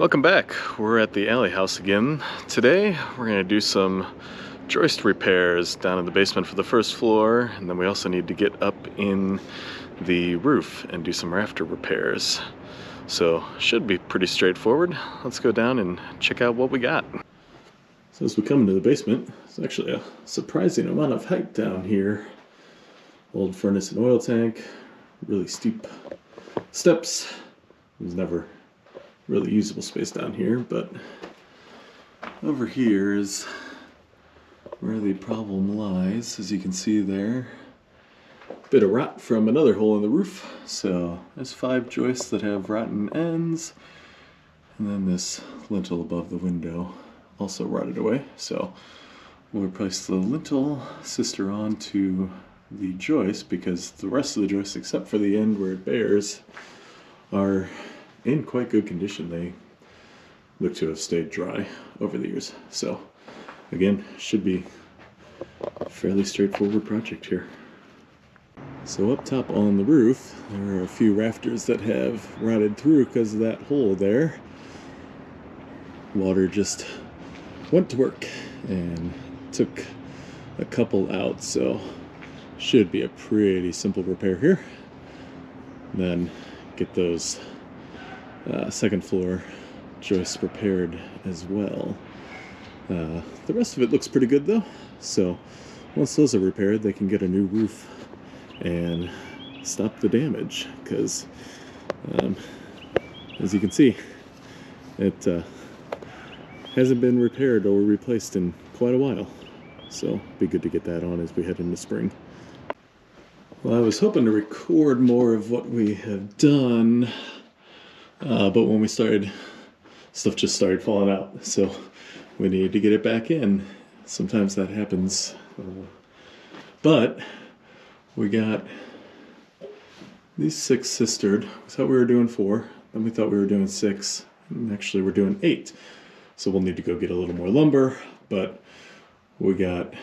Welcome back. We're at the alley house again. Today we're going to do some joist repairs down in the basement for the first floor, and then we also need to get up in the roof and do some rafter repairs. So should be pretty straightforward. Let's go down and check out what we got. So as we come into the basement, there's actually a surprising amount of height down here. Old furnace and oil tank, really steep steps. There's never really usable space down here, but over here is where the problem lies. As you can see there, bit of rot from another hole in the roof. So there's 5 joists that have rotten ends, and then this lintel above the window also rotted away. So we'll replace the lintel sister onto the joist, because the rest of the joist, except for the end where it bears, are in quite good condition. They look to have stayed dry over the years. So again, should be a fairly straightforward project here. So up top on the roof, there are a few rafters that have rotted through because of that hole there. Water just went to work and took a couple out, so should be a pretty simple repair here. Then get those second floor joists repaired as well. The rest of it looks pretty good though, so once those are repaired, they can get a new roof and stop the damage, because as you can see, it hasn't been repaired or replaced in quite a while, so be good to get that on as we head into spring. Well, I was hoping to record more of what we have done, but when we started, stuff just started falling out, so we needed to get it back in. Sometimes that happens, but we got these 6 sistered. We thought we were doing 4, then we thought we were doing 6, and actually we're doing 8. So we'll need to go get a little more lumber, but we got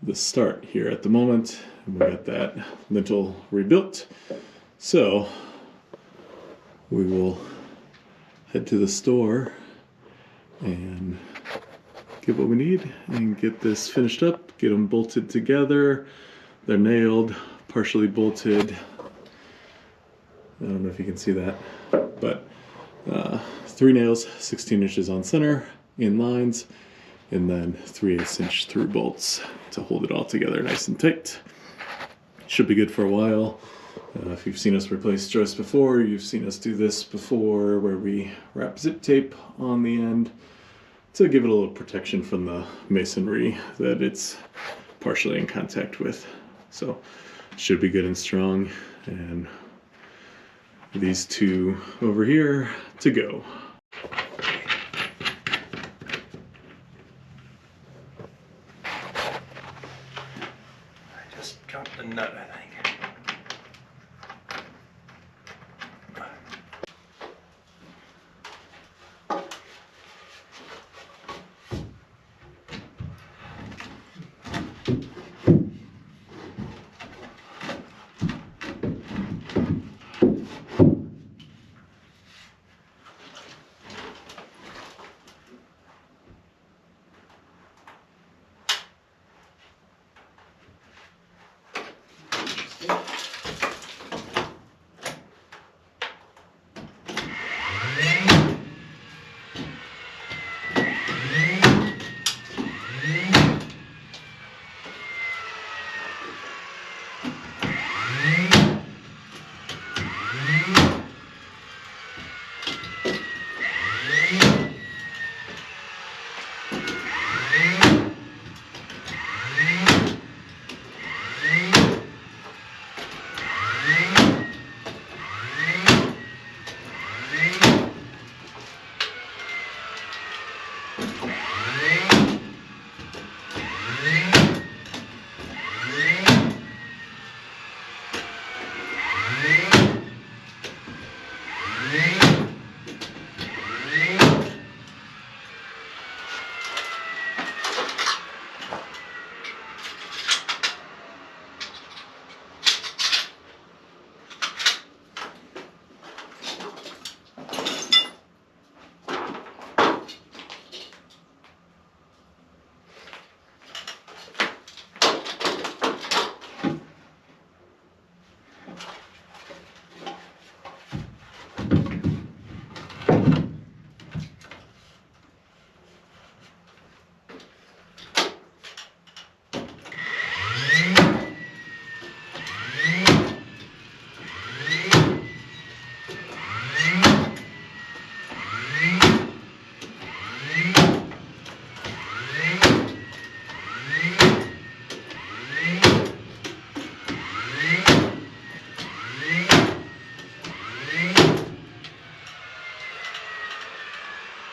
the start here at the moment, and we got that lintel rebuilt. So we will head to the store and get what we need and get this finished up, get them bolted together. They're nailed, partially bolted. I don't know if you can see that, but 3 nails, 16 inches on center in lines, and then 3/8 inch through bolts to hold it all together nice and tight. Should be good for a while. If you've seen us replace joists before, you've seen us do this before, where we wrap zip tape on the end to give it a little protection from the masonry that it's partially in contact with. So should be good and strong, and these 2 over here to go. I just dropped the nut, I think.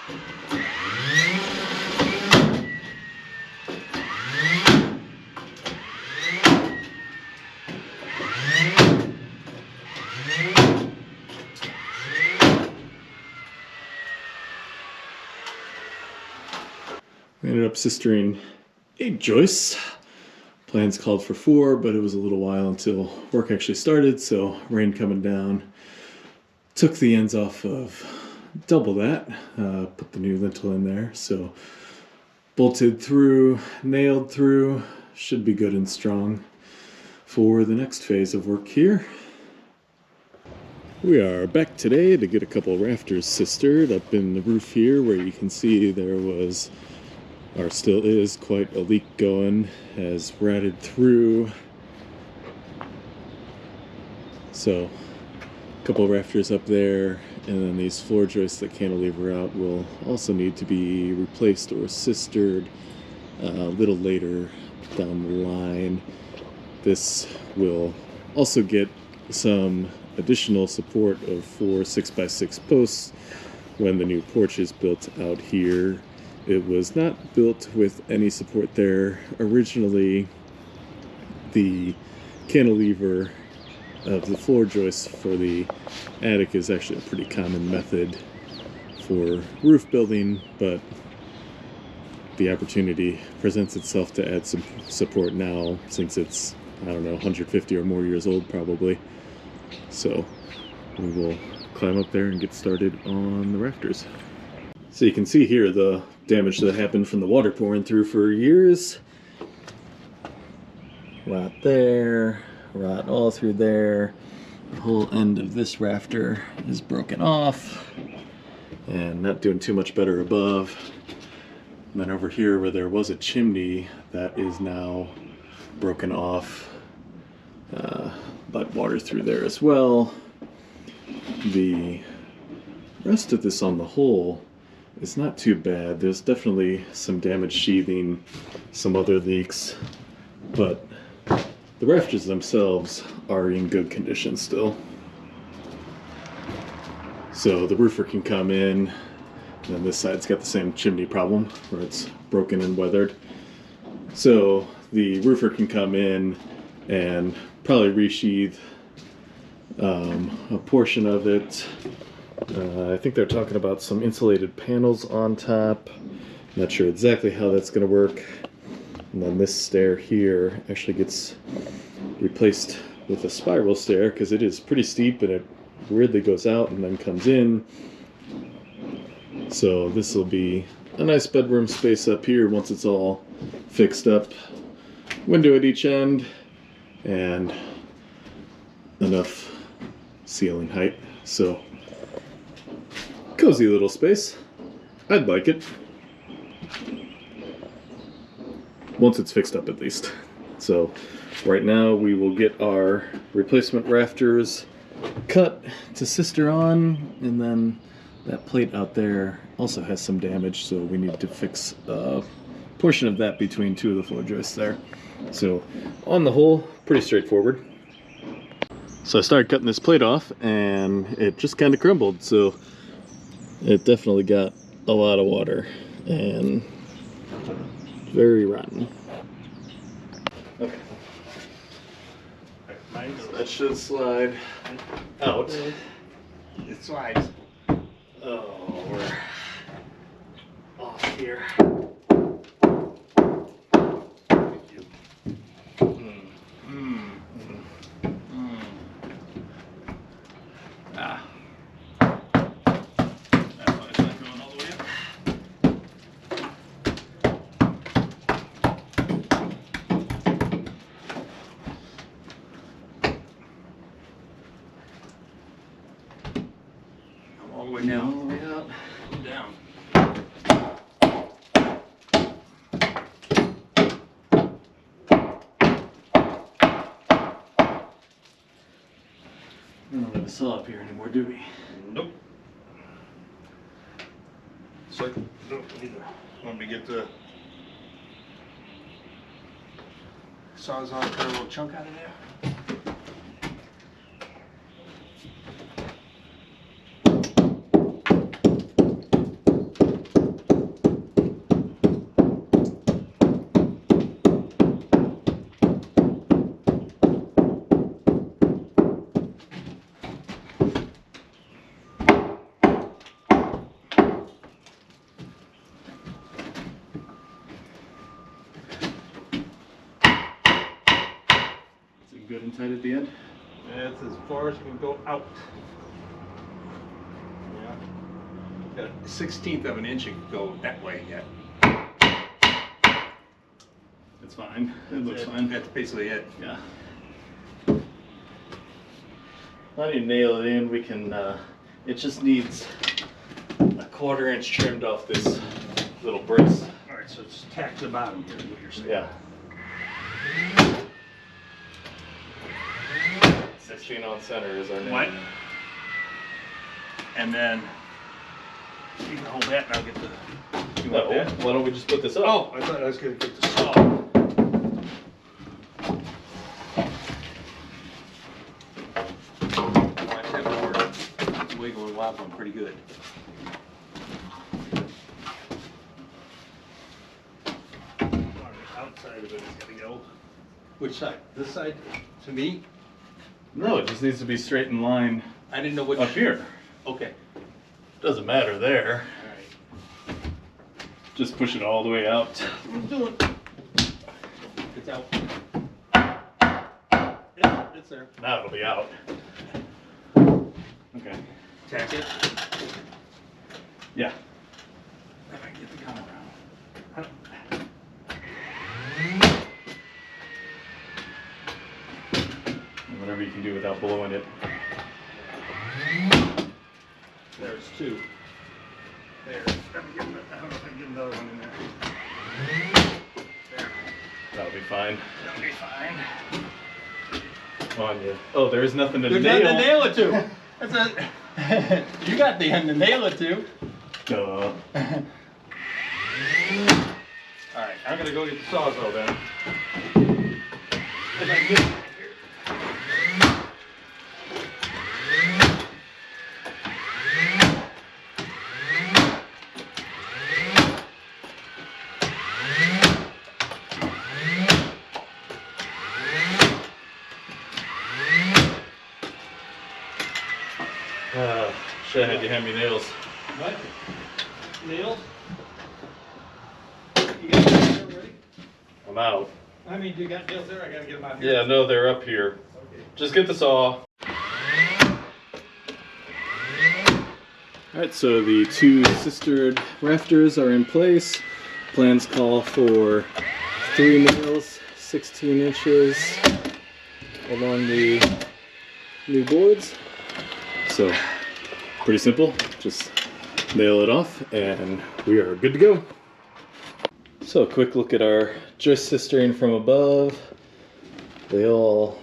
We ended up sistering 8 joists. Plans called for 4, but it was a little while until work actually started, so rain coming down. Took the ends off of double that, put the new lintel in there, so bolted through, nailed through, should be good and strong for the next phase of work here. We are back today to get a couple rafters sistered up in the roof here, where you can see there was, or still is, quite a leak going, has ratted through. So a couple rafters up there, and then these floor joists that cantilever out will also need to be replaced or sistered a little later down the line. This will also get some additional support of 4 6x6 posts when the new porch is built out here. It was not built with any support there. Originally, the cantilever of the floor joists for the attic is actually a pretty common method for roof building, but the opportunity presents itself to add some support now, since it's, I don't know, 150 or more years old probably. So we will climb up there and get started on the rafters. So you can see here the damage that happened from the water pouring through for years. Rot there, rot all through there. The whole end of this rafter is broken off and not doing too much better above. And then over here where there was a chimney, that is now broken off. But water through there as well. The rest of this on the whole is not too bad. There's definitely some damaged sheathing, some other leaks, but the rafters themselves are in good condition still. So the roofer can come in, and then this side's got the same chimney problem where it's broken and weathered. So the roofer can come in and probably resheath a portion of it. I think they're talking about some insulated panels on top. Not sure exactly how that's going to work. And then this stair here actually gets replaced with a spiral stair because it is pretty steep and it weirdly goes out and then comes in. So this will be a nice bedroom space up here once it's all fixed up. Window at each end and enough ceiling height. So cozy little space. I'd like it. Once it's fixed up at least. So right now we will get our replacement rafters cut to sister on, and then that plate out there also has some damage, so we need to fix a portion of that between 2 of the floor joists there. So on the whole, pretty straightforward. So I started cutting this plate off and it just kind of crumbled, so it definitely got a lot of water and very rotten. Okay. So that should slide out. It slides. Oh, we're off here. Ah. That's why it's not going all the way up. All the way down. All the way out. Down. We don't have a saw up here anymore, do we? Nope. So, nope, neither. Want me to get the Sawzall, cut a little chunk out of there? good and tight at the end? That's as far as we can go out. Yeah. Got a 1/16 of an inch you could go that way yet. It's fine. It looks fine. That's basically it. Yeah. Now you nail it in, we can, it just needs a 1/4 inch trimmed off this little brace. Alright, so it's tack to the bottom here is what you're saying. Yeah. 16 on center is our nail. What? And then you can hold that and I'll get the. You want that? Why don't we just put this up? Oh, I thought I was going to get the saw. It's wiggling wobbling pretty good. Outside of it is going to go. Which side? This side? To me? No, it just needs to be straight in line I didn't know what. up here. Okay. Doesn't matter there. Alright. Just push it all the way out. I'm doing. It's out. Yeah, it's there. Now it'll be out. Okay. Tack it. Yeah. If I can get the camera around. Whatever you can do without blowing it. There's two. There. Let me get, I don't know if I can get another one in there. There. That'll be fine. That'll be fine. Come on, you. Oh, there is nothing to There's nail. nothing to nail it to. That's a, you got the end to nail it to. Duh. Alright, I'm gonna go get the sawzall then. If I can get it. Should have had you hand me nails. What? Nails? You got nails there already? I'm out. I mean, you got nails there? I gotta get them out here. Yeah, no, they're up here. Okay. Just get the saw. Alright, so the two sistered rafters are in place. Plans call for 3 nails, 16 inches along the new boards. So, pretty simple. Just nail it off and we are good to go. So, a quick look at our joist sistering from above. They all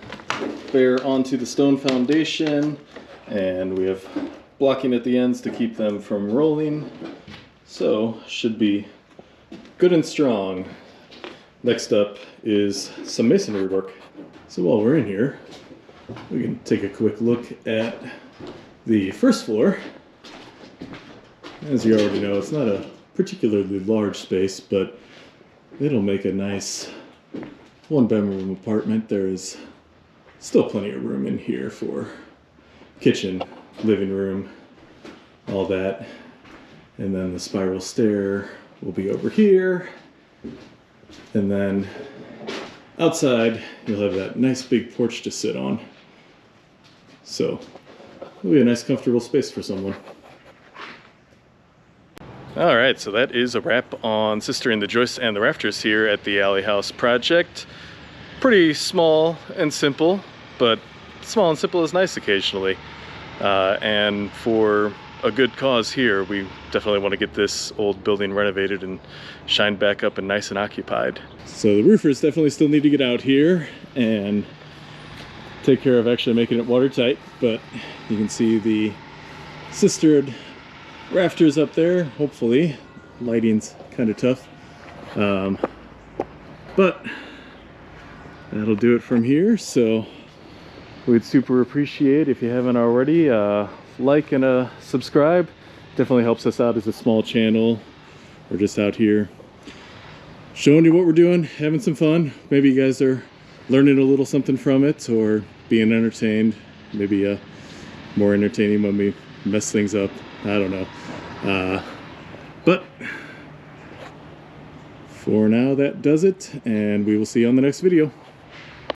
bear onto the stone foundation and we have blocking at the ends to keep them from rolling. So, should be good and strong. Next up is some masonry work. So while we're in here, we can take a quick look at the first floor. As you already know, it's not a particularly large space, but it'll make a nice 1-bedroom apartment. There is still plenty of room in here for kitchen, living room, all that. And then the spiral stair will be over here. And then outside, you'll have that nice big porch to sit on. So it'll be a nice comfortable space for someone. All right, so that is a wrap on sistering the joists and the rafters here at the Alley House project. Pretty small and simple, but small and simple is nice occasionally. And for a good cause here, we definitely want to get this old building renovated and shined back up and nice and occupied. So the roofers definitely still need to get out here and take care of actually making it watertight, but you can see the sistered rafters up there. Hopefully lighting's kind of tough, but that'll do it from here. So we'd super appreciate if you haven't already like and a subscribe. Definitely helps us out as a small channel. We're just out here showing you what we're doing, having some fun. Maybe you guys are learning a little something from it or being entertained. Maybe more entertaining when we mess things up. I don't know. But for now, that does it, and we will see you on the next video.